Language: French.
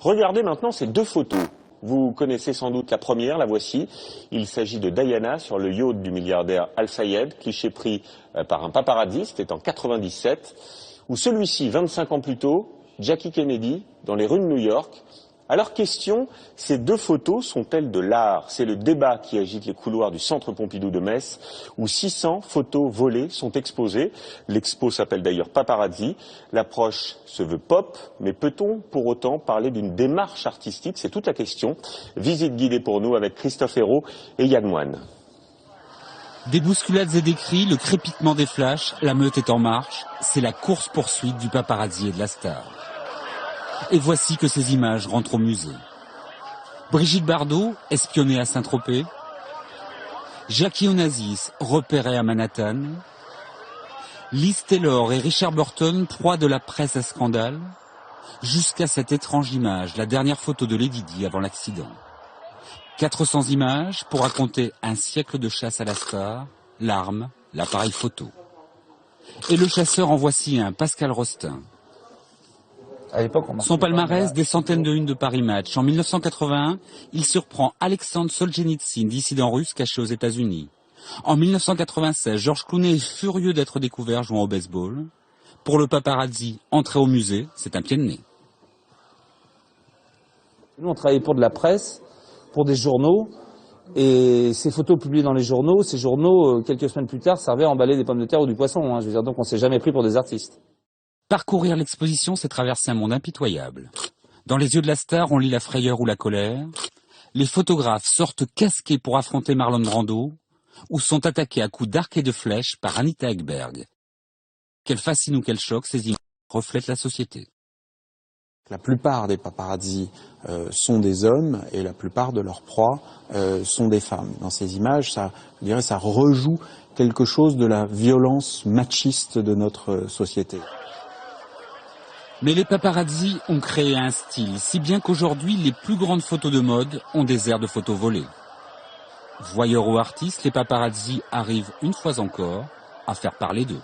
Regardez maintenant ces deux photos. Vous connaissez sans doute la première, la voici. Il s'agit de Diana sur le yacht du milliardaire Al-Fayed, cliché pris par un paparazzi, c'était en 97. Ou celui-ci, 25 ans plus tôt, Jackie Kennedy, dans les rues de New York. Alors question, ces deux photos sont-elles de l'art? C'est le débat qui agite les couloirs du Centre Pompidou de Metz, où 600 photos volées sont exposées. L'expo s'appelle d'ailleurs Paparazzi. L'approche se veut pop, mais peut-on pour autant parler d'une démarche artistique? C'est toute la question. Visite guidée pour nous avec Christophe Hérault et Yann Moine. Des bousculades et des cris, le crépitement des flashs, la meute est en marche. C'est la course-poursuite du paparazzi et de la star. Et voici que ces images rentrent au musée. Brigitte Bardot, espionnée à Saint-Tropez. Jackie Onassis, repérée à Manhattan. Liz Taylor et Richard Burton, proie de la presse à scandale. Jusqu'à cette étrange image, la dernière photo de Lady Di avant l'accident. 400 images pour raconter un siècle de chasse à la star, l'arme, l'appareil photo. Et le chasseur en voici un, Pascal Rostin. Son palmarès, des centaines de unes de Paris Match. En 1981, il surprend Alexandre Solzhenitsyn, dissident russe caché aux États-Unis. En 1996, Georges Clooney est furieux d'être découvert jouant au baseball. Pour le paparazzi, entrer au musée, c'est un pied de nez. Nous, on travaillait pour de la presse, pour des journaux, et ces photos publiées dans les journaux, ces journaux, quelques semaines plus tard, servaient à emballer des pommes de terre ou du poisson. Je veux dire, donc on s'est jamais pris pour des artistes. Parcourir l'exposition, c'est traverser un monde impitoyable. Dans les yeux de la star, on lit la frayeur ou la colère. Les photographes sortent casqués pour affronter Marlon Brando, ou sont attaqués à coups d'arc et de flèches par Anita Ekberg. Qu'elle fascine ou qu'elle choque, ces images reflètent la société. La plupart des paparazzis sont des hommes et la plupart de leurs proies sont des femmes. Dans ces images, je dirais, ça rejoue quelque chose de la violence machiste de notre société. Mais les paparazzis ont créé un style, si bien qu'aujourd'hui, les plus grandes photos de mode ont des airs de photos volées. Voyeurs ou artistes, les paparazzis arrivent une fois encore à faire parler d'eux.